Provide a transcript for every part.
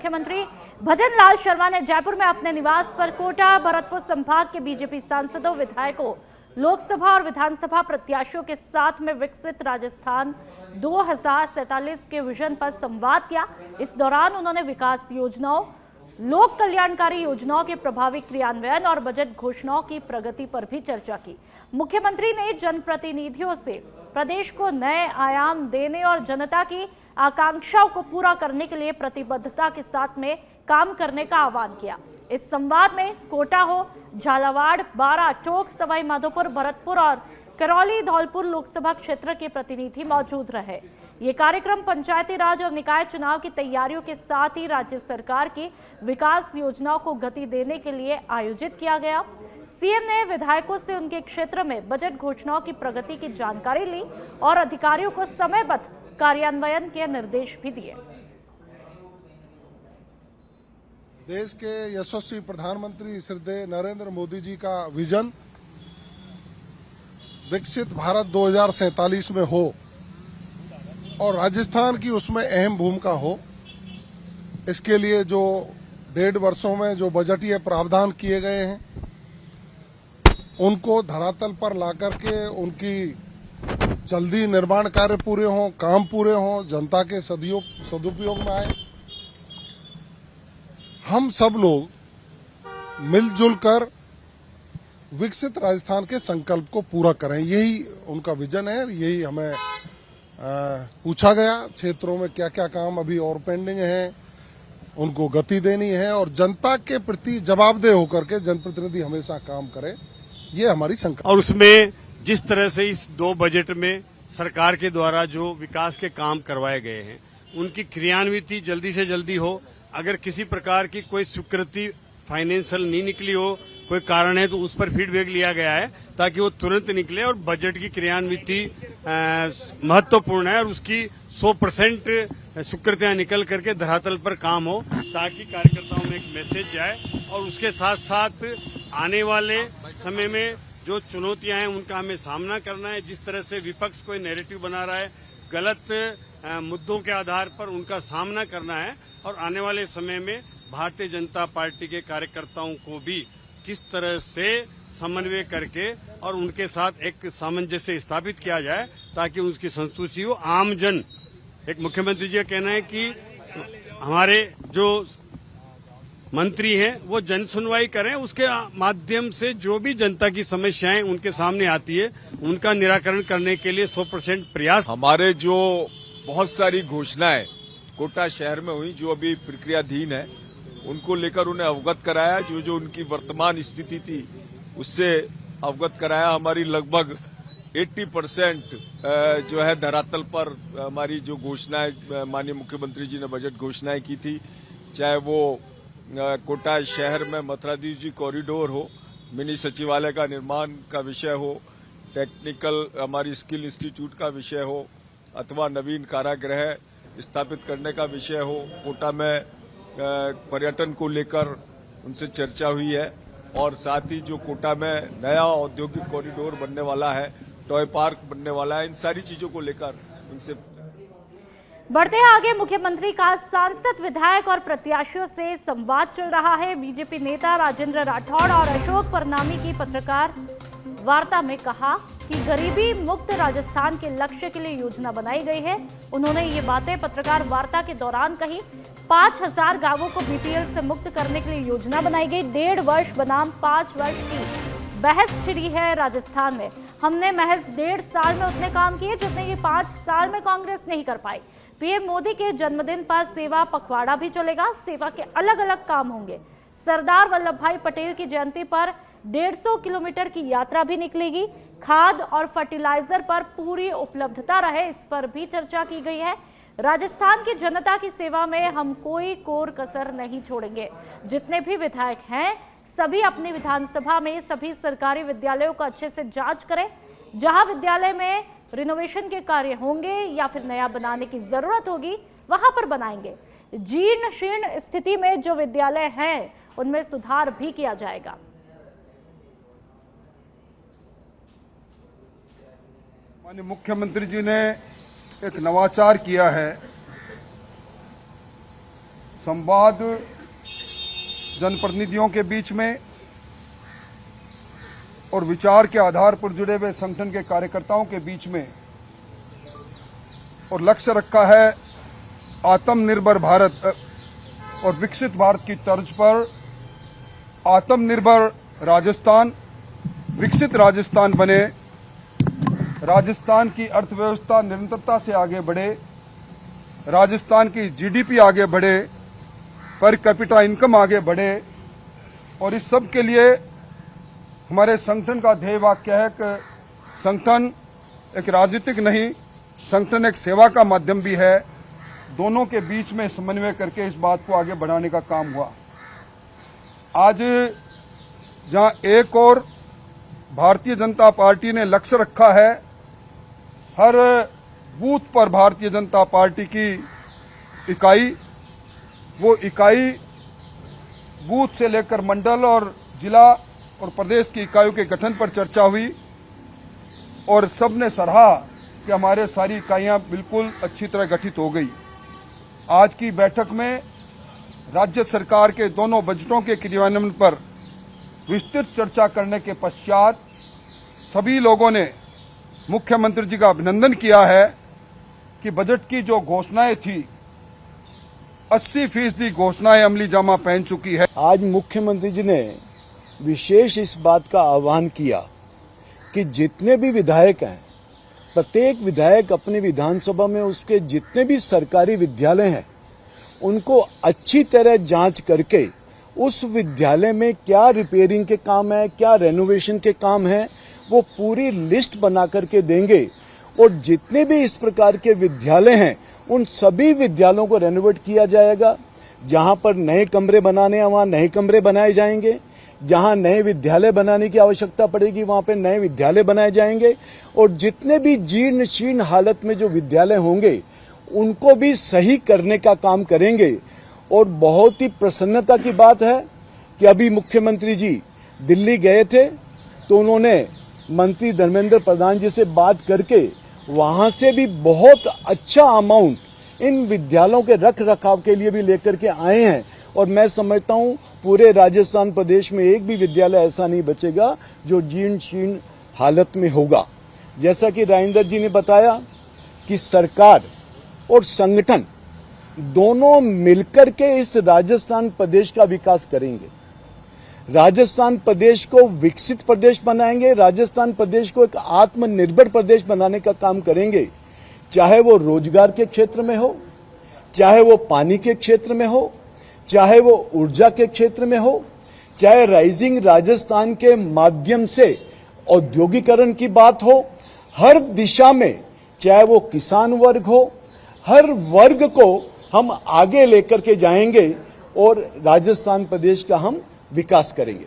मुख्यमंत्री भजन लाल शर्मा ने जयपुर में अपने निवास पर कोटा भरतपुर संभाग के बीजेपी सांसदों, विधायकों, लोकसभा और विधानसभा प्रत्याशियों के साथ में विकसित राजस्थान 2047 के विजन पर संवाद किया। इस दौरान उन्होंने विकास योजनाओं, लोक कल्याणकारी योजनाओं के प्रभावी क्रियान्वयन और बजट घोषणाओं की प्रगति पर भी चर्चा की। मुख्यमंत्री ने जनप्रतिनिधियों से प्रदेश को नए आयाम देने और जनता की आकांक्षाओं को पूरा करने के लिए प्रतिबद्धता के साथ में काम करने का आह्वान किया। इस संवाद में कोटा हो, झालावाड़, बारा, टोंक, सवाई माधोपुर, भरतपुर और करौली धौलपुर लोकसभा क्षेत्र के प्रतिनिधि मौजूद रहे। ये कार्यक्रम पंचायती राज और निकाय चुनाव की तैयारियों के साथ ही राज्य सरकार की विकास योजनाओं को गति देने के लिए आयोजित किया गया। सीएम ने विधायकों से उनके क्षेत्र में बजट घोषणाओं की प्रगति की जानकारी ली और अधिकारियों को समयबद्ध कार्यान्वयन के निर्देश भी दिए। देश के यशस्वी प्रधानमंत्री श्री नरेंद्र मोदी जी का विजन विकसित भारत 2047 में हो और राजस्थान की उसमें अहम भूमिका हो, इसके लिए जो 1.5 वर्षों में जो बजटीय प्रावधान किए गए हैं उनको धरातल पर लाकर के उनकी जल्दी निर्माण कार्य पूरे हों, काम पूरे हों, जनता के सदुपयोग में आए। हम सब लोग मिलजुल कर विकसित राजस्थान के संकल्प को पूरा करें, यही उनका विजन है। यही हमें पूछा गया क्षेत्रों में क्या क्या काम अभी और पेंडिंग है, उनको गति देनी है और जनता के प्रति जवाबदेह होकर के जनप्रतिनिधि हमेशा काम करे, ये हमारी संकल्प। और उसमें जिस तरह से इस 2 बजट में सरकार के द्वारा जो विकास के काम करवाए गए हैं उनकी क्रियान्विति जल्दी से जल्दी हो। अगर किसी प्रकार की कोई स्वीकृति फाइनेंशियल नहीं निकली हो, कोई कारण है, तो उस पर फीडबैक लिया गया है ताकि वो तुरंत निकले। और बजट की क्रियान्विति महत्वपूर्ण है और उसकी 100% स्वीकृतियां निकल करके धरातल पर काम हो ताकि कार्यकर्ताओं में एक मैसेज जाए। और उसके साथ साथ आने वाले समय में जो चुनौतियां हैं उनका हमें सामना करना है। जिस तरह से विपक्ष कोई नैरेटिव बना रहा है, गलत मुद्दों के आधार पर उनका सामना करना है। और आने वाले समय में भारतीय जनता पार्टी के कार्यकर्ताओं को भी किस तरह से समन्वय करके और उनके साथ एक सामंजस्य स्थापित किया जाए ताकि उसकी संतुष्टि हो। आम जन, एक मुख्यमंत्री जी का कहना है कि हमारे जो मंत्री हैं वो जन सुनवाई करें, उसके माध्यम से जो भी जनता की समस्याएं उनके सामने आती है उनका निराकरण करने के लिए 100% प्रयास। हमारे जो बहुत सारी घोषणाएं कोटा शहर में हुई जो अभी प्रक्रियाधीन है उनको लेकर उन्हें अवगत कराया, जो उनकी वर्तमान स्थिति थी उससे अवगत कराया। हमारी लगभग 80% जो है धरातल पर हमारी जो घोषणाएं माननीय मुख्यमंत्री जी ने बजट घोषणाएं की थी, चाहे वो कोटा शहर में मथुराधीश जी कॉरिडोर हो, मिनी सचिवालय का निर्माण का विषय हो, टेक्निकल हमारी स्किल इंस्टीट्यूट का विषय हो, अथवा नवीन कारागृह स्थापित करने का विषय हो। कोटा में पर्यटन को लेकर उनसे चर्चा हुई है और साथ ही जो कोटा में नया औद्योगिक कॉरिडोर बनने वाला है, टॉय पार्क बनने वाला है, इन सारी चीजों को लेकर उनसे। बढ़ते हैं आगे, मुख्यमंत्री का सांसद, विधायक और प्रत्याशियों से संवाद चल रहा है। बीजेपी नेता राजेंद्र राठौड़ और अशोक परनामी की पत्रकार वार्ता में कहा कि गरीबी मुक्त राजस्थान के लक्ष्य के लिए योजना बनाई गई है। उन्होंने ये बातें पत्रकार वार्ता के दौरान कही। 5000 गांवों को बीपीएल से मुक्त करने के लिए योजना बनाई गई। 1.5 वर्ष बनाम 5 वर्ष की बहस छिड़ी है राजस्थान में। हमने महज 1.5 साल में उतने काम किए जितने ये 5 साल में कांग्रेस नहीं कर पाई। पीएम मोदी के जन्मदिन पर सेवा पखवाड़ा भी चलेगा। सेवा के अलग अलग काम होंगे। सरदार वल्लभ भाई पटेल की जयंती पर 150 किलोमीटर की यात्रा भी निकलेगी। खाद और फर्टिलाइजर पर पूरी उपलब्धता रहे, इस पर भी चर्चा की गई है। राजस्थान की जनता की सेवा में हम कोई कोर कसर नहीं छोड़ेंगे। जितने भी विधायक हैं सभी अपनी विधानसभा में सभी सरकारी विद्यालयों को अच्छे से जांच करें। जहां विद्यालय में रिनोवेशन के कार्य होंगे या फिर नया बनाने की जरूरत होगी वहां पर बनाएंगे। जीर्ण शीर्ण स्थिति में जो विद्यालय हैं उनमें सुधार भी किया जाएगा। माननीय मुख्यमंत्री जी ने एक नवाचार किया है। संवाद जनप्रतिनिधियों के बीच में और विचार के आधार पर जुड़े हुए संगठन के कार्यकर्ताओं के बीच में, और लक्ष्य रखा है आत्मनिर्भर भारत और विकसित भारत की तर्ज पर आत्मनिर्भर राजस्थान, विकसित राजस्थान बने, राजस्थान की अर्थव्यवस्था निरंतरता से आगे बढ़े, राजस्थान की जीडीपी आगे बढ़े, पर कैपिटा इनकम आगे बढ़े। और इस सब के लिए हमारे संगठन का ध्येय वाक्य है कि संगठन एक राजनीतिक नहीं, संगठन एक सेवा का माध्यम भी है। दोनों के बीच में समन्वय करके इस बात को आगे बढ़ाने का काम हुआ। आज जहां एक और भारतीय जनता पार्टी ने लक्ष्य रखा है हर बूथ पर भारतीय जनता पार्टी की इकाई, वो इकाई बूथ से लेकर मंडल और जिला और प्रदेश की इकाइयों के गठन पर चर्चा हुई और सबने सराहा कि हमारे सारी इकाइयां बिल्कुल अच्छी तरह गठित हो गई। आज की बैठक में राज्य सरकार के दोनों बजटों के क्रियान्वयन पर विस्तृत चर्चा करने के पश्चात सभी लोगों ने मुख्यमंत्री जी का अभिनंदन किया है कि बजट की जो घोषणाएं थी 80% घोषणाएं अमली जामा पहन चुकी है। आज मुख्यमंत्री जी ने विशेष इस बात का आह्वान किया कि जितने भी विधायक हैं, प्रत्येक विधायक अपनी विधानसभा में उसके जितने भी सरकारी विद्यालय हैं उनको अच्छी तरह जांच करके उस विद्यालय में क्या रिपेयरिंग के काम है, क्या रेनोवेशन के काम है, वो पूरी लिस्ट बना करके देंगे। और जितने भी इस प्रकार के विद्यालय हैं उन सभी विद्यालयों को रेनोवेट किया जाएगा। जहां पर नए कमरे बनाने हैं वहां नए कमरे बनाए जाएंगे, जहां नए विद्यालय बनाने की आवश्यकता पड़ेगी वहां पे नए विद्यालय बनाए जाएंगे। और जितने भी जीर्ण शीर्ण हालत में जो विद्यालय होंगे उनको भी सही करने का काम करेंगे। और बहुत ही प्रसन्नता की बात है कि अभी मुख्यमंत्री जी दिल्ली गए थे तो उन्होंने मंत्री धर्मेंद्र प्रधान जी से बात करके वहां से भी बहुत अच्छा अमाउंट इन विद्यालयों के रख रखाव के लिए भी लेकर के आए हैं। और मैं समझता हूं पूरे राजस्थान प्रदेश में एक भी विद्यालय ऐसा नहीं बचेगा जो जीर्ण शीर्ण हालत में होगा। जैसा कि राजेंद्र जी ने बताया कि सरकार और संगठन दोनों मिलकर के इस राजस्थान प्रदेश का विकास करेंगे, राजस्थान प्रदेश को विकसित प्रदेश बनाएंगे, राजस्थान प्रदेश को एक आत्मनिर्भर प्रदेश बनाने का काम करेंगे। चाहे वो रोजगार के क्षेत्र में हो, चाहे वो पानी के क्षेत्र में हो, चाहे वो ऊर्जा के क्षेत्र में हो, चाहे राइजिंग राजस्थान के माध्यम से औद्योगिकरण की बात हो, हर दिशा में, चाहे वो किसान वर्ग हो, हर वर्ग को हम आगे लेकर के जाएंगे और राजस्थान प्रदेश का हम विकास करेंगे।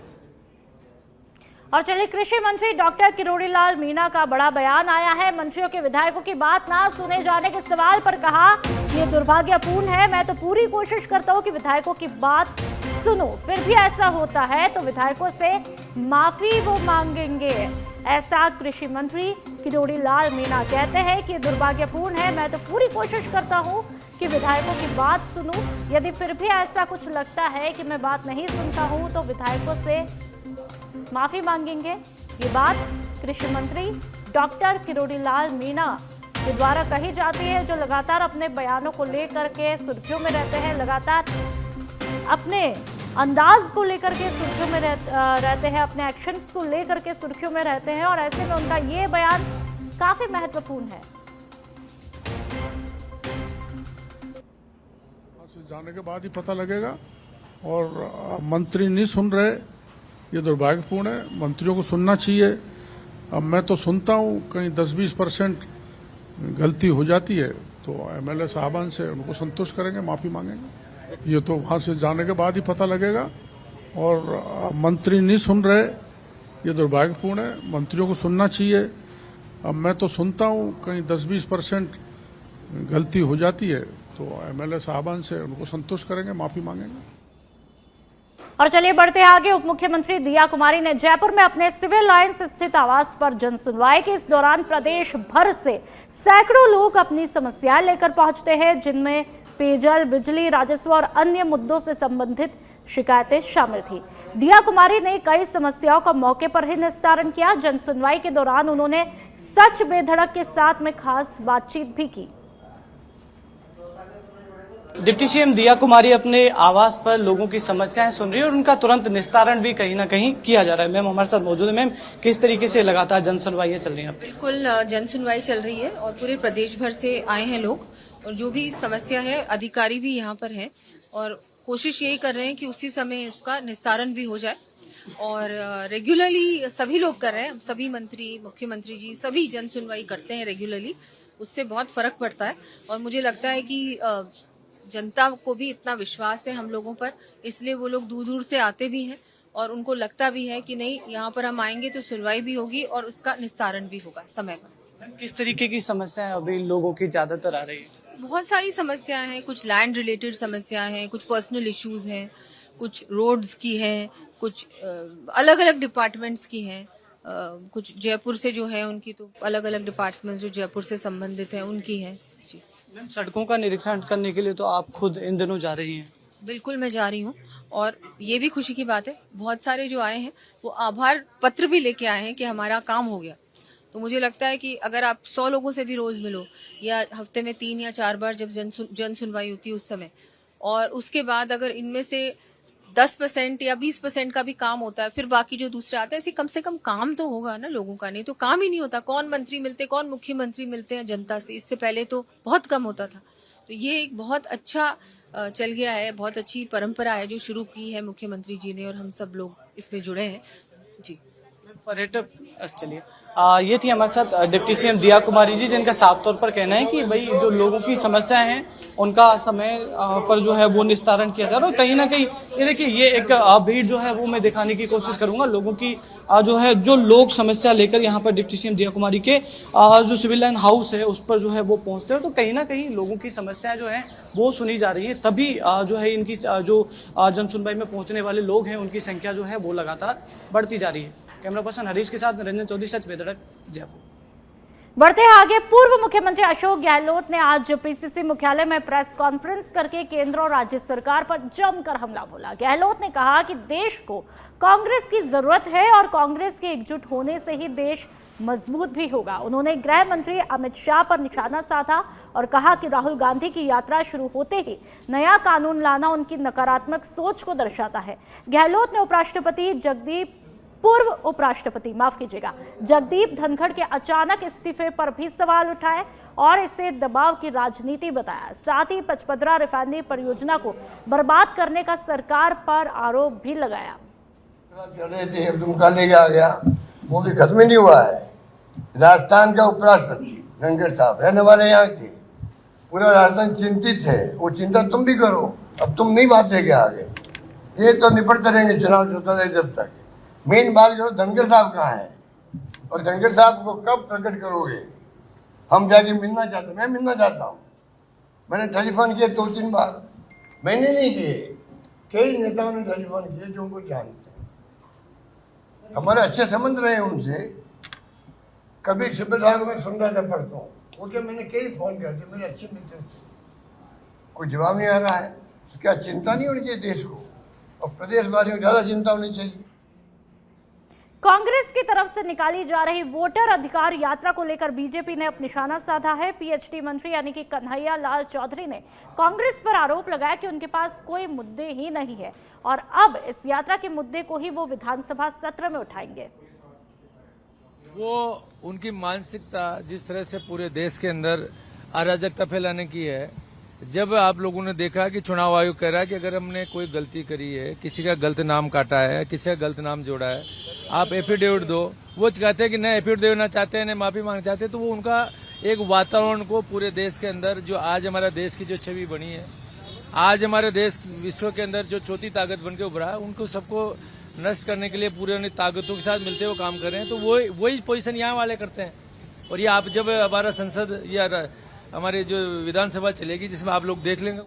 और चलिए, कृषि मंत्री डॉक्टर किरोड़ी लाल मीणा का बड़ा बयान आया है। मंत्रियों के विधायकों की बात ना सुने जाने के सवाल पर कहा ये दुर्भाग्यपूर्ण है। मैं तो पूरी कोशिश करता हूं कि विधायकों की बात सुनो, फिर भी ऐसा होता है तो विधायकों से माफी वो मांगेंगे। ऐसा कृषि मंत्री किरोड़ी लाल मीणा कहते हैं कि दुर्भाग्यपूर्ण है। मैं तो पूरी कोशिश करता हूं कि विधायकों की बात सुनूं। यदि फिर भी ऐसा कुछ लगता है कि मैं बात नहीं सुनता हूं तो विधायकों से माफी मांगेंगे। ये बात कृषि मंत्री डॉक्टर किरोड़ी लाल मीणा के द्वारा कही जाती है, जो लगातार अपने बयानों को लेकर के सुर्खियों में रहते हैं, लगातार अपने अंदाज को लेकर के सुर्खियों में रहते हैं, अपने एक्शंस को लेकर के सुर्खियों में रहते हैं। और ऐसे में उनका ये बयान काफी महत्वपूर्ण है। जाने के बाद ही पता लगेगा। और मंत्री नहीं सुन रहे, ये दुर्भाग्यपूर्ण है। मंत्रियों को सुनना चाहिए। अब मैं तो सुनता हूँ, कहीं 10-20% गलती हो जाती है तो एमएलए साहबान से उनको संतुष्ट करेंगे, माफी मांगेंगे। ये तो वहां से जाने के बाद ही पता लगेगा। और मंत्री नहीं सुन रहे, ये दुर्भाग्यपूर्ण है। मंत्रियों को सुनना चाहिए। अब मैं तो सुनता हूँ, कहीं 10-20% गलती हो जाती है तो एमएलए साहबान से उनको संतुष्ट करेंगे, माफी मांगेंगे। और चलिए बढ़ते आगे। उप मुख्यमंत्री दिया कुमारी ने जयपुर में अपने सिविल लाइंस स्थित आवास पर जन सुनवाई की। इस दौरान प्रदेश भर से सैकड़ों लोग अपनी समस्याएं लेकर पहुंचते हैं, जिनमें पेयजल, बिजली, राजस्व और अन्य मुद्दों से संबंधित शिकायतें शामिल थी। दिया कुमारी ने कई समस्याओं का मौके पर ही निस्तारण किया। जन सुनवाई के दौरान उन्होंने सच बेधड़क के साथ में खास बातचीत भी की। डिप्टी सीएम दिया कुमारी अपने आवास पर लोगों की समस्याएं सुन रही है और उनका तुरंत निस्तारण भी कहीं ना कहीं किया जा रहा है। मैम हमारे साथ मौजूद है। मैम, किस तरीके से लगातार जन सुनवाइयां चल रही हैं? बिल्कुल जन सुनवाई चल रही है और पूरे प्रदेश भर से आए हैं लोग, और जो भी समस्या है अधिकारी भी यहाँ पर हैं और कोशिश यही कर रहे हैं कि उसी समय इसका निस्तारण भी हो जाए। और रेगुलरली सभी लोग कर रहे हैं, सभी मंत्री, मुख्यमंत्री जी सभी जन सुनवाई करते हैं रेगुलरली। उससे बहुत फर्क पड़ता है और मुझे लगता है कि जनता को भी इतना विश्वास है हम लोगों पर, इसलिए वो लोग दूर दूर से आते भी हैं और उनको लगता भी है कि नहीं, यहाँ पर हम आएंगे तो सुनवाई भी होगी और उसका निस्तारण भी होगा समय पर। किस तरीके की समस्याएं अभी लोगों की ज्यादातर आ रही है? बहुत सारी समस्याएं हैं, कुछ लैंड रिलेटेड समस्याएं हैं, कुछ पर्सनल इश्यूज हैं, कुछ रोड्स की है, कुछ अलग अलग डिपार्टमेंट्स की हैं, कुछ जयपुर से जो है उनकी तो अलग अलग डिपार्टमेंट्स जो जयपुर से संबंधित हैं उनकी हैं। मैम, सड़कों का निरीक्षण करने के लिए तो आप खुद इन दिनों जा रही हैं? बिल्कुल मैं जा रही हूँ और ये भी खुशी की बात है, बहुत सारे जो आए हैं वो आभार पत्र भी लेके आए हैं कि हमारा काम हो गया। तो मुझे लगता है कि अगर आप 100 लोगों से भी रोज मिलो या हफ्ते में 3 या 4 बार जब जन सुनवाई होती है उस समय, और उसके बाद अगर इनमें से 10% या 20% का भी काम होता है, फिर बाकी जो दूसरे आते हैं, ऐसे कम से कम काम तो होगा ना लोगों का। नहीं तो काम ही नहीं होता। कौन मंत्री मिलते, कौन मुख्यमंत्री मिलते हैं जनता से? इससे पहले तो बहुत कम होता था। तो ये एक बहुत अच्छा चल गया है, बहुत अच्छी परंपरा है जो शुरू की है मुख्यमंत्री जी ने और हम सब लोग इसमें जुड़े हैं जी। पर्यटक चलिए, ये थी हमारे साथ डिप्टी सीएम दिया कुमारी जी, जिनका साफ तौर पर कहना है कि भाई जो लोगों की समस्याएं हैं उनका समय पर जो है वो निस्तारण किया जा रहा है। और कहीं ना कहीं ये देखिए, ये एक भीड़ जो है वो मैं दिखाने की कोशिश करूंगा लोगों की, जो है जो लोग समस्या लेकर यहाँ पर डिप्टी सीएम दिया कुमारी के जो सिविल लाइन हाउस है उस पर जो है वो पहुंचते हैं। तो कहीं ना कहीं लोगों की समस्याएं जो है वो सुनी जा रही है, तभी जो है इनकी जो जन सुनवाई में पहुंचने वाले लोग हैं उनकी संख्या जो है वो लगातार बढ़ती जा रही है। कैमरा पर्सन हरीश के साथ निरंजन चौधरी, सच बेधड़क, जयपुर। बढ़ते हैं आगे। पूर्व मुख्यमंत्री अशोक गहलोत ने आज पीसीसी मुख्यालय में प्रेस कॉन्फ्रेंस करके केंद्र और राज्य सरकार पर जमकर हमला बोला। गहलोत ने कहा कि देश को कांग्रेस की जरूरत है और कांग्रेस के एकजुट होने से ही देश मजबूत भी होगा। उन्होंने गृह मंत्री अमित शाह पर निशाना साधा और कहा कि राहुल गांधी की यात्रा शुरू होते ही नया कानून लाना उनकी नकारात्मक सोच को दर्शाता है। गहलोत ने पूर्व उपराष्ट्रपति जगदीप धनखड़ के अचानक इस्तीफे पर भी सवाल उठाए और इसे दबाव की राजनीति बताया। साथ ही पचपदरा रिफाइनरी परियोजना को बर्बाद करने का सरकार पर आरोप भी लगाया। चल रहे थे, दुमका ले आ गया, वो भी खत्म ही नहीं हुआ है। राजस्थान का उपराष्ट्रपति धनखड़ साहब रहने वाले यहाँ के, पूरा राजस्थान चिंतित है। वो चिंता तुम भी करो, अब तुम नहीं बात लेके आगे, ये तो निपटते रहेंगे चुनाव चलता रहे जब तक। मेन बात करो धनखड़ साहब कहाँ है और धनखड़ साहब को कब प्रकट करोगे? हम जाके मिलना चाहते हैं, मैं मिलना चाहता हूँ। मैंने टेलीफोन किए 2-3 बार, मैंने नहीं किए, कई नेताओं ने टेलीफोन किए जो उनको जानते हैं, हमारे अच्छे संबंध रहे उनसे। कभी शिविर राग में सुन रहा था, पढ़ता हूँ, वो क्या मैंने कई फोन किया थे, मेरे अच्छे मित्र थे, कोई जवाब नहीं आ रहा है। तो क्या चिंता नहीं होनी चाहिए देश को? और प्रदेशवासियों को ज्यादा चिंता होनी चाहिए। कांग्रेस की तरफ से निकाली जा रही वोटर अधिकार यात्रा को लेकर बीजेपी ने अपना निशाना साधा है। पीएचडी मंत्री यानी कि कन्हैया लाल चौधरी ने कांग्रेस पर आरोप लगाया कि उनके पास कोई मुद्दे ही नहीं है और अब इस यात्रा के मुद्दे को ही वो विधानसभा सत्र में उठाएंगे। वो उनकी मानसिकता जिस तरह से पूरे देश के अंदर अराजकता फैलाने की है, जब आप लोगों ने देखा कि चुनाव आयोग कह रहा है कि अगर हमने कोई गलती करी है, किसी का गलत नाम काटा है, किसी का गलत नाम जोड़ा है, आप एफिडेविट दो, वो कहते हैं कि न एफिडेविट देना चाहते हैं न माफी मांगना चाहते हैं। तो वो उनका एक वातावरण को पूरे देश के अंदर, जो आज हमारा देश की जो छवि बनी है, आज हमारे देश विश्व के अंदर जो चौथी ताकत बन के उभरा है, उनको सबको नष्ट करने के लिए पूरे उन्हें ताकतों के साथ मिलते हुए काम कर रहे हैं। तो वही पोजीशन यहाँ वाले करते हैं। और ये आप जब हमारा संसद या हमारी जो विधानसभा चलेगी जिसमें आप लोग देख लेंगे।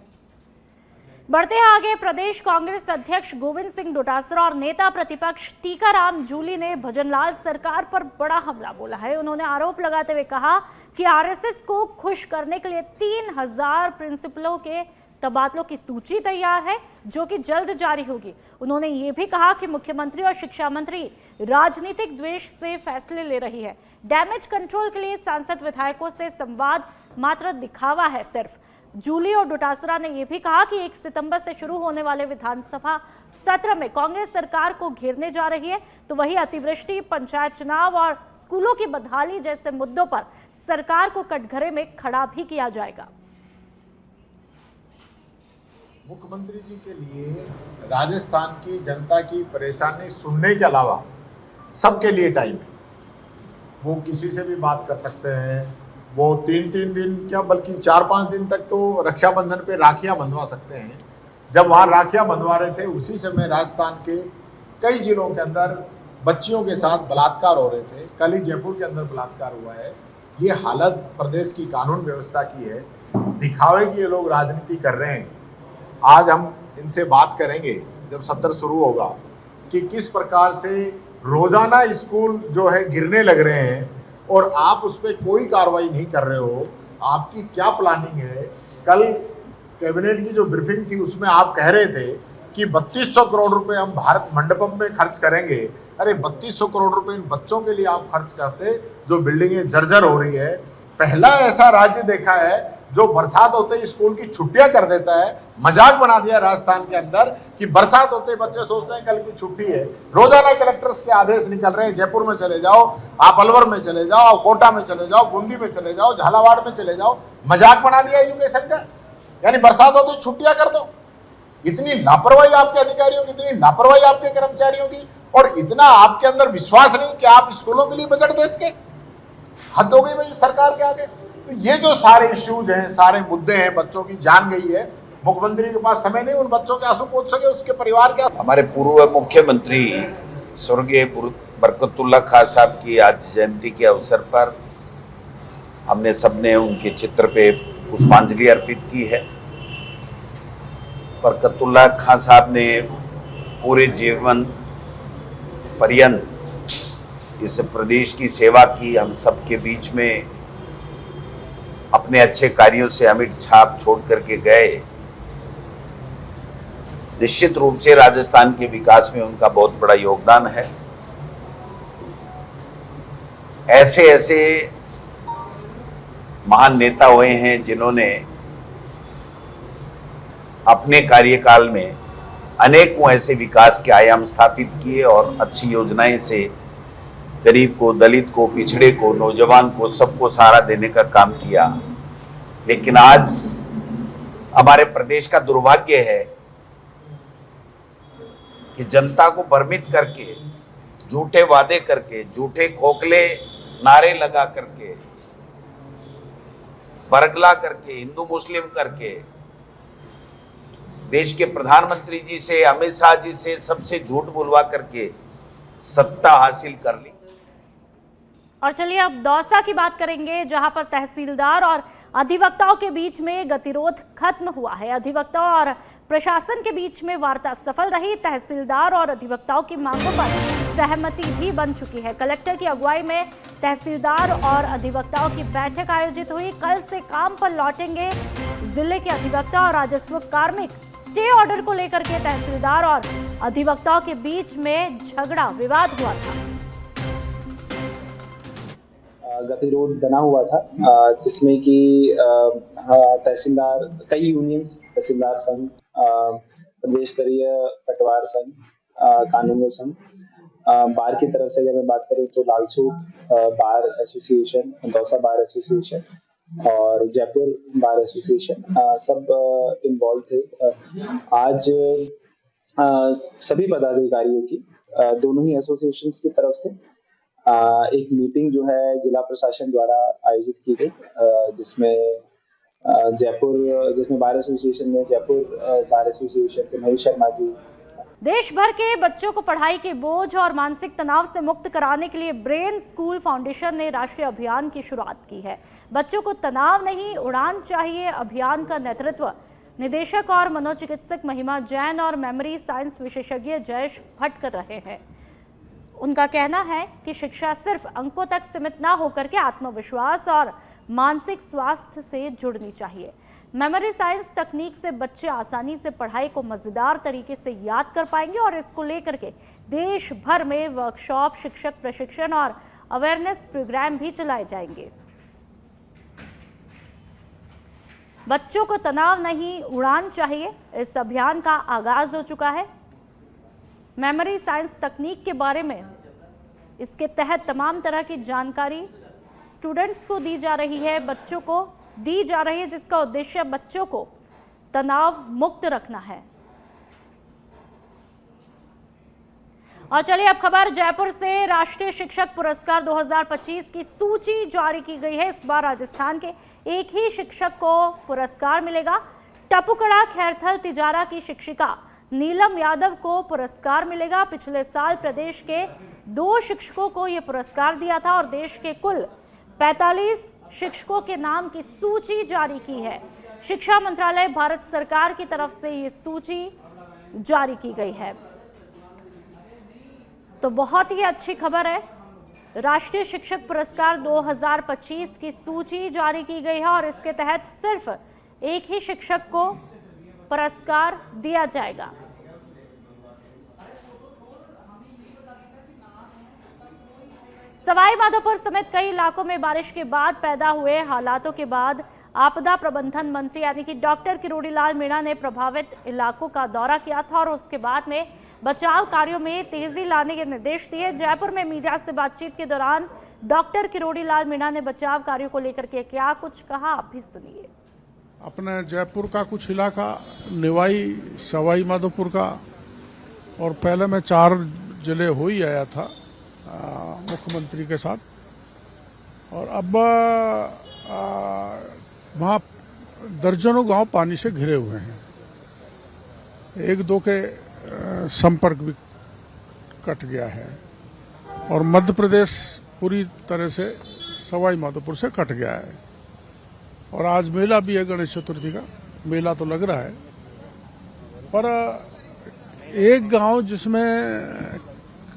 बढ़ते हैं आगे। प्रदेश कांग्रेस अध्यक्ष गोविंद सिंह डोटासरा और नेता प्रतिपक्ष टीकाराम जूली ने भजनलाल सरकार पर बड़ा हमला बोला है। उन्होंने आरोप लगाते हुए कहा कि आरएसएस को खुश करने के लिए 3000 प्रिंसिपलों के तबादलों की सूची तैयार है, जो कि जल्द जारी होगी। उन्होंने ये भी कहा कि मुख्यमंत्री और शिक्षा मंत्री राजनीतिक द्वेष से फैसले ले रही है। डैमेज कंट्रोल के लिए सांसद विधायकों से संवाद मात्र दिखावा है सिर्फ। जूली और डोटासरा ने यह भी कहा कि 1 सितंबर से शुरू होने वाले विधानसभा सत्र में कांग्रेस सरकार को घेरने जा रही है, तो वही अतिवृष्टि, पंचायत चुनाव और स्कूलों की बदहाली जैसे मुद्दों पर सरकार को कटघरे में खड़ा भी किया जाएगा। मुख्यमंत्री जी के लिए राजस्थान की जनता की परेशानी सुनने के अलावा सबके लिए टाइम है। वो किसी से भी बात कर सकते हैं। वो 3-3 दिन क्या बल्कि 4-5 दिन तक तो रक्षाबंधन पे राखियां बंधवा सकते हैं। जब वहाँ राखियां बंधवा रहे थे, उसी समय राजस्थान के कई जिलों के अंदर बच्चियों के साथ बलात्कार हो रहे थे। कल ही जयपुर के अंदर बलात्कार हुआ है। ये हालत प्रदेश की कानून व्यवस्था की है। दिखावे की ये लोग राजनीति कर रहे हैं। आज हम इनसे बात करेंगे जब सत्र शुरू होगा कि किस प्रकार से रोजाना स्कूल जो है गिरने लग रहे हैं और आप उस पर कोई कार्रवाई नहीं कर रहे हो। आपकी क्या प्लानिंग है? कल कैबिनेट की जो ब्रीफिंग थी उसमें आप कह रहे थे कि 3200 करोड़ रुपए हम भारत मंडपम में खर्च करेंगे। अरे 3200 करोड़ रुपए इन बच्चों के लिए आप खर्च करते जो बिल्डिंगें जर्जर हो रही है। पहला ऐसा राज्य देखा है जो बरसात होते ही स्कूल की छुट्टियां कर देता है। मजाक बना दिया राजस्थान के अंदर कि बरसात होते ही बच्चे सोचते हैं कल की छुट्टी है। रोजाना कलेक्टर्स के आदेश निकल रहे हैं, जयपुर में चले जाओ, आप अलवर में चले जाओ, कोटा में चले जाओ, बूंदी में चले जाओ, झालावाड़ में चले जाओ। मजाक बना दिया एजुकेशन का, यानी बरसात होते ही छुट्टियां कर दो। इतनी लापरवाही आपके अधिकारियों की, इतनी लापरवाही आपके कर्मचारियों की, और इतना आपके अंदर विश्वास नहीं कि आप स्कूलों के लिए बजट दे सके। हद हो गई भाई सरकार के आगे। तो ये जो सारे इश्यूज हैं, सारे मुद्दे हैं, बच्चों की जान गई है। मुख्यमंत्री के पास समय नहीं उन बच्चों के आंसू पोंछ सके, उसके परिवार के। हमारे पूर्व मुख्यमंत्री स्वर्गीय बरकतुल्लाह खान साहब की आज जयंती के अवसर पर हमने सबने उनके चित्र पे पुष्पांजलि अर्पित की है। बरकतुल्लाह खान साहब ने पूरे जीवन पर्यंत इस प्रदेश की सेवा की। हम सबके बीच में अपने अच्छे कार्यों से अमिट छाप छोड़ करके गए। निश्चित रूप से राजस्थान के विकास में उनका बहुत बड़ा योगदान है। ऐसे ऐसे महान नेता हुए हैं जिन्होंने अपने कार्यकाल में अनेकों ऐसे विकास के आयाम स्थापित किए और अच्छी योजनाएं से गरीब को, दलित को, पिछड़े को, नौजवान को, सबको सहारा देने का काम किया। लेकिन आज हमारे प्रदेश का दुर्भाग्य है कि जनता को भ्रमित करके, झूठे वादे करके, झूठे खोखले नारे लगा करके, बरगला करके, हिंदू मुस्लिम करके, देश के प्रधानमंत्री जी से, अमित शाह जी से सबसे झूठ बुलवा करके सत्ता हासिल कर ली। और चलिए अब दौसा की बात करेंगे, जहां पर तहसीलदार और अधिवक्ताओं के बीच में गतिरोध खत्म हुआ है। अधिवक्ता और प्रशासन के बीच में वार्ता सफल रही। तहसीलदार और अधिवक्ताओं की मांगों पर सहमति भी बन चुकी है। कलेक्टर की अगुवाई में तहसीलदार और अधिवक्ताओं की बैठक आयोजित हुई। कल से काम पर लौटेंगे जिले के अधिवक्ता और राजस्व कार्मिक। स्टे ऑर्डर को लेकर के तहसीलदार और अधिवक्ताओं के बीच में झगड़ा विवाद हुआ था। गतिरोध बना हुआ था, जिसमें कि तहसीलदार, कई यूनियंस, तहसीलदार संघ, प्रदेश स्तरीय पटवार संघ, कानूनी संघ, बार की तरफ से अगर मैं बात करूं तो लालसू bar association, Dausa bar association और जयपुर बार एसोसिएशन सब इन्वॉल्व थे। आज सभी पदाधिकारियों की दोनों ही एसोसिएशंस की तरफ से एक मीटिंग जो है जिला प्रशासन द्वारा आयोजित की गई, जिसमें बार एसोसिएशन में जयपुर बार एसोसिएशन से महेश शर्मा जी। देश भर के बच्चों को पढ़ाई के बोझ और मानसिक तनाव से मुक्त कराने के लिए ब्रेन स्कूल फाउंडेशन ने राष्ट्रीय अभियान की शुरुआत की है। बच्चों को तनाव नहीं, उड़ान चाहिए अभियान का नेतृत्व निदेशक और मनोचिकित्सक महिमा जैन और मेमोरी साइंस विशेषज्ञ जयेश भट्ट कर रहे हैं। उनका कहना है कि शिक्षा सिर्फ अंकों तक सीमित ना होकर के आत्मविश्वास और मानसिक स्वास्थ्य से जुड़नी चाहिए। मेमोरी साइंस तकनीक से बच्चे आसानी से पढ़ाई को मजेदार तरीके से याद कर पाएंगे और इसको लेकर के देश भर में वर्कशॉप, शिक्षक प्रशिक्षण और अवेयरनेस प्रोग्राम भी चलाए जाएंगे। बच्चों को तनाव नहीं, उड़ान चाहिए, इस अभियान का आगाज हो चुका है। मेमोरी साइंस तकनीक के बारे में इसके तहत तमाम तरह की जानकारी स्टूडेंट्स को दी जा रही है, बच्चों को दी जा रही है, जिसका उद्देश्य बच्चों को तनाव मुक्त रखना है। और चलिए अब खबर जयपुर से। राष्ट्रीय शिक्षक पुरस्कार 2025 की सूची जारी की गई है। इस बार राजस्थान के एक ही शिक्षक को पुरस्कार मिलेगा। टपुकड़ा खैरथल तिजारा की शिक्षिका नीलम यादव को पुरस्कार मिलेगा। पिछले साल प्रदेश के 2 शिक्षकों को यह पुरस्कार दिया था और देश के कुल 45 शिक्षकों के नाम की सूची जारी की है। शिक्षा मंत्रालय भारत सरकार की तरफ से ये सूची जारी की गई है। तो बहुत ही अच्छी खबर है। राष्ट्रीय शिक्षक पुरस्कार 2025 की सूची जारी की गई है और इसके तहत सिर्फ एक ही शिक्षक को पुरस्कार दिया जाएगा। सवाई माधोपुर समेत कई इलाकों में बारिश के बाद पैदा हुए हालातों के बाद आपदा प्रबंधन मंत्री यानी कि डॉक्टर किरोड़ी लाल मीणा ने प्रभावित इलाकों का दौरा किया था और उसके बाद में बचाव कार्यों में तेजी लाने के निर्देश दिए। जयपुर में मीडिया से बातचीत के दौरान डॉक्टर किरोड़ी लाल मीणा ने बचाव कार्यों को लेकर के क्या कुछ कहा, आप भी सुनिए। अपने जयपुर का कुछ इलाका, निवाई, सवाई माधोपुर का, और पहले मैं 4 जिले हो ही आया था मुख्यमंत्री के साथ, और अब वहाँ दर्जनों गांव पानी से घिरे हुए हैं। 1-2 के संपर्क भी कट गया है और मध्य प्रदेश पूरी तरह से सवाई माधोपुर से कट गया है। और आज मेला भी है, गणेश चतुर्थी का मेला तो लग रहा है, पर एक गांव जिसमें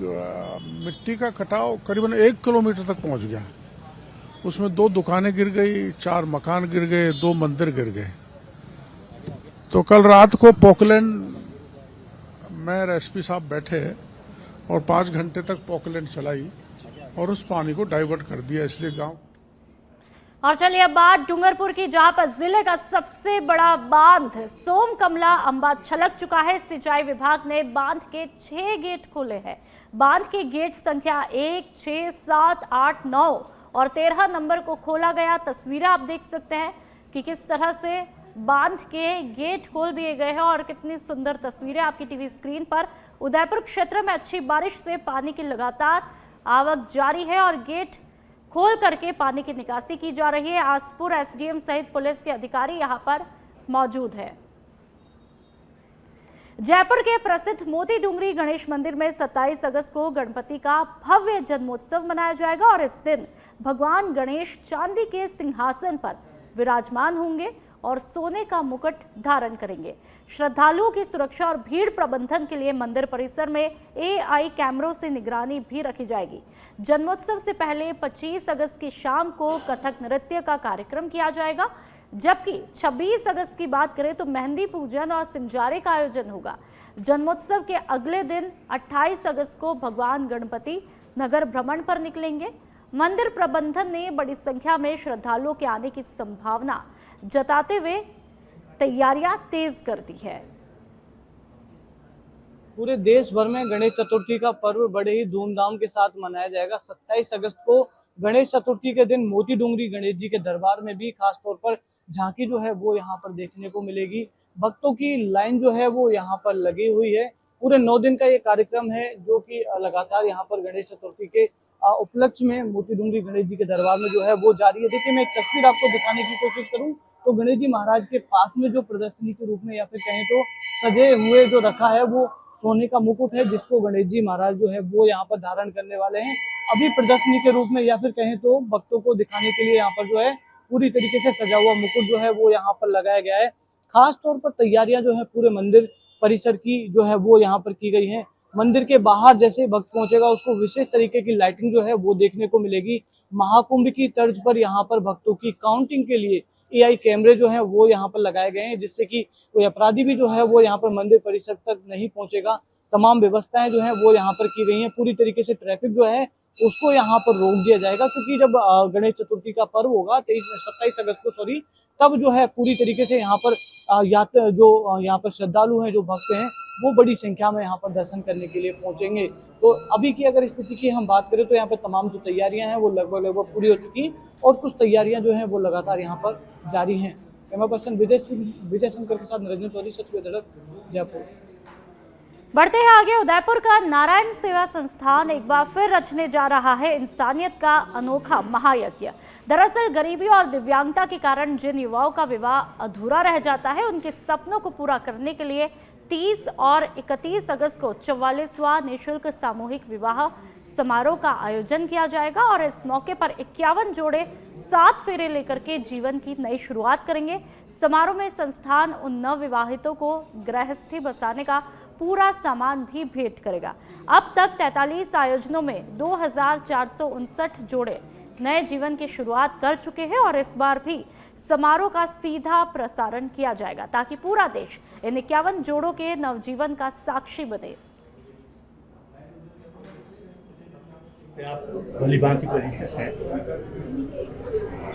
मिट्टी का कटाव करीबन 1 किलोमीटर तक पहुंच गया, उसमें 2 दुकानें गिर गई, 4 मकान गिर गए, 2 मंदिर गिर गए। तो कल रात को पोकलैंड में एसपी साहब बैठे और 5 घंटे तक पोकलैंड चलाई और उस पानी को डाइवर्ट कर दिया, इसलिए गांव। और चलिए अब बात डूंगरपुर की, जहां पर जिले का सबसे बड़ा बांध सोम कमला अंबा छलक चुका है। सिंचाई विभाग ने बांध के 6 गेट खोले हैं। बांध के गेट संख्या 1, 6, 7, 8, 9 और 13 नंबर को खोला गया। तस्वीरें आप देख सकते हैं कि किस तरह से बांध के गेट खोल दिए गए हैं और कितनी सुंदर तस्वीरें आपकी टीवी स्क्रीन पर। उदयपुर क्षेत्र में अच्छी बारिश से पानी की लगातार आवक जारी है और गेट खोल करके पानी की निकासी की जा रही है। आसपुर एसडीएम सहित पुलिस के अधिकारी यहां पर मौजूद है। जयपुर के प्रसिद्ध मोती डूंगरी गणेश मंदिर में 27 अगस्त को गणपति का भव्य जन्मोत्सव मनाया जाएगा और इस दिन भगवान गणेश चांदी के सिंहासन पर विराजमान होंगे और सोने का मुकुट धारण करेंगे। श्रद्धालुओं की सुरक्षा और भीड़ प्रबंधन के लिए मंदिर परिसर में एआई कैमरों से निगरानी भी रखी जाएगी। जन्मोत्सव से पहले 25 अगस्त की शाम को कथक नृत्य का कार्यक्रम किया जाएगा, जबकि 26 अगस्त की बात करें तो मेहंदी पूजन और सिंजारे का आयोजन होगा। जन्मोत्सव के अगले दिन 28 अगस्त को भगवान गणपति नगर भ्रमण पर निकलेंगे। मंदिर प्रबंधन ने बड़ी संख्या में श्रद्धालुओं के आने की संभावना जताते हुए तैयारियां तेज कर दी है। पूरे देश भर में गणेश चतुर्थी का पर्व बड़े ही धूमधाम के साथ मनाया जाएगा। 27 अगस्त को गणेश चतुर्थी के दिन मोती डूंगरी गणेश जी के दरबार में भी खास तौर पर झांकी जो है वो यहाँ पर देखने को मिलेगी। भक्तों की लाइन जो है वो यहाँ पर लगी हुई है। पूरे 9 दिन का ये कार्यक्रम है जो कि लगातार यहाँ पर गणेश चतुर्थी के उपलक्ष्य में मोती डूंगरी गणेश जी के दरबार में जो है वो जारी है। देखिए, मैं एक तस्वीर आपको दिखाने की कोशिश करूं तो गणेश जी महाराज के पास में जो प्रदर्शनी के रूप में या फिर कहें तो सजे हुए जो रखा है वो सोने का मुकुट है, जिसको गणेश जी महाराज जो है वो यहाँ पर धारण करने वाले हैं। अभी प्रदर्शनी के रूप में या फिर कहें तो भक्तों को दिखाने के लिए यहाँ पर जो है पूरी तरीके से सजा हुआ मुकुट जो है वो यहाँ पर लगाया गया है। खास तौर पर तैयारियां जो है पूरे मंदिर परिसर की जो है वो यहाँ पर की गई हैं। मंदिर के बाहर जैसे भक्त पहुंचेगा उसको विशेष तरीके की लाइटिंग जो है वो देखने को मिलेगी। महाकुंभ की तर्ज पर यहाँ पर भक्तों की काउंटिंग के लिए AI कैमरे जो हैं वो यहाँ पर लगाए गए हैं, जिससे कि कोई अपराधी भी जो है वो यहाँ पर मंदिर परिसर तक नहीं पहुंचेगा। तमाम व्यवस्थाएं जो है वो यहाँ पर की गई हैं। पूरी तरीके से ट्रैफिक जो है उसको यहाँ पर रोक दिया जाएगा, क्योंकि जब गणेश चतुर्थी का पर्व होगा 27 अगस्त को तब जो है पूरी तरीके से यहाँ पर यहाँ पर श्रद्धालु हैं, जो भक्त हैं, वो बड़ी संख्या में यहाँ पर दर्शन करने के लिए पहुंचेंगे। तो अभी की अगर स्थिति की हम बात करें तो यहाँ पर तमाम जो तैयारियां हैं वो लगभग पूरी हो चुकी और कुछ तैयारियां जो हैं वो लगातार यहाँ पर जारी हैं। कैमरा पर्सन विजय शंकर के साथ निरंजन चौधरी, सच पे धड़क, जयपुर। बढ़ते हैं आगे। उदयपुर का नारायण सेवा संस्थान एक बार फिर रचने जा रहा है इंसानियत का अनोखा महायज्ञ। दरअसल गरीबी और दिव्यांगता के कारण जिन युवाओं का विवाह अधूरा रह जाता है, उनके सपनों को पूरा करने के लिए 30 और 31 अगस्त को 44वां निःशुल्क सामूहिक विवाह समारोह का आयोजन किया जाएगा और इस मौके पर 51 जोड़े 7 फेरे लेकर के जीवन की नई शुरुआत करेंगे। समारोह में संस्थान उन नवविवाहितों को गृहस्थी बसाने का पूरा सामान भी भेंट करेगा। अब तक 43 आयोजनों में 2459 जोड़े नए जीवन की शुरुआत कर चुके हैं और इस बार भी समारोह का सीधा प्रसारण किया जाएगा ताकि पूरा देश इन 51 जोड़ों के नवजीवन का साक्षी बने। आप भलीभांति परिचित हैं,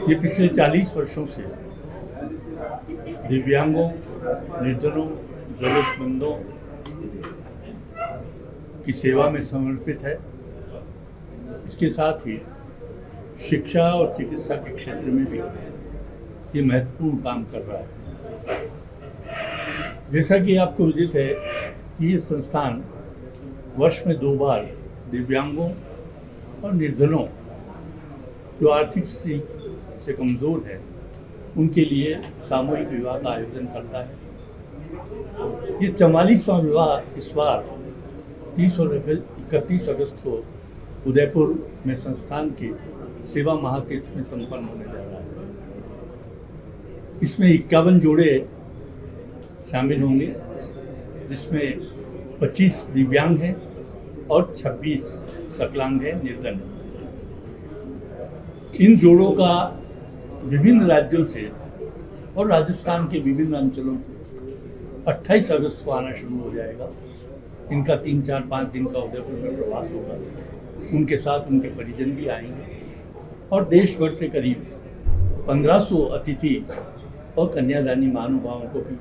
ये पिछले 40 वर्षों से दिव्यांगों, निर्धनों, जरूरतमंदों की सेवा में समर्पित है। इसके साथ ही शिक्षा और चिकित्सा के क्षेत्र में भी ये महत्वपूर्ण काम कर रहा है। जैसा कि आपको विदित है कि ये संस्थान वर्ष में 2 बार दिव्यांगों और निर्धनों जो आर्थिक स्थिति से कमज़ोर है उनके लिए सामूहिक विवाह का आयोजन करता है। ये 44वां विवाह इस बार 30 और 31 अगस्त को उदयपुर में संस्थान के सेवा महातीर्थ में संपन्न होने जा रहा है। इसमें 51 जोड़े शामिल होंगे, जिसमें 25 दिव्यांग हैं और 26 सकलांग हैं, निर्धन हैं। इन जोड़ों का विभिन्न राज्यों से और राजस्थान के विभिन्न अंचलों से 28 अगस्त को आना शुरू हो जाएगा। इनका 3, 4, 5 दिन का उदयपुर में प्रवास होगा। उनके साथ उनके परिजन भी आएंगे और देश भर से करीब 1500 अतिथि और कन्यादानी महानुभावों को भी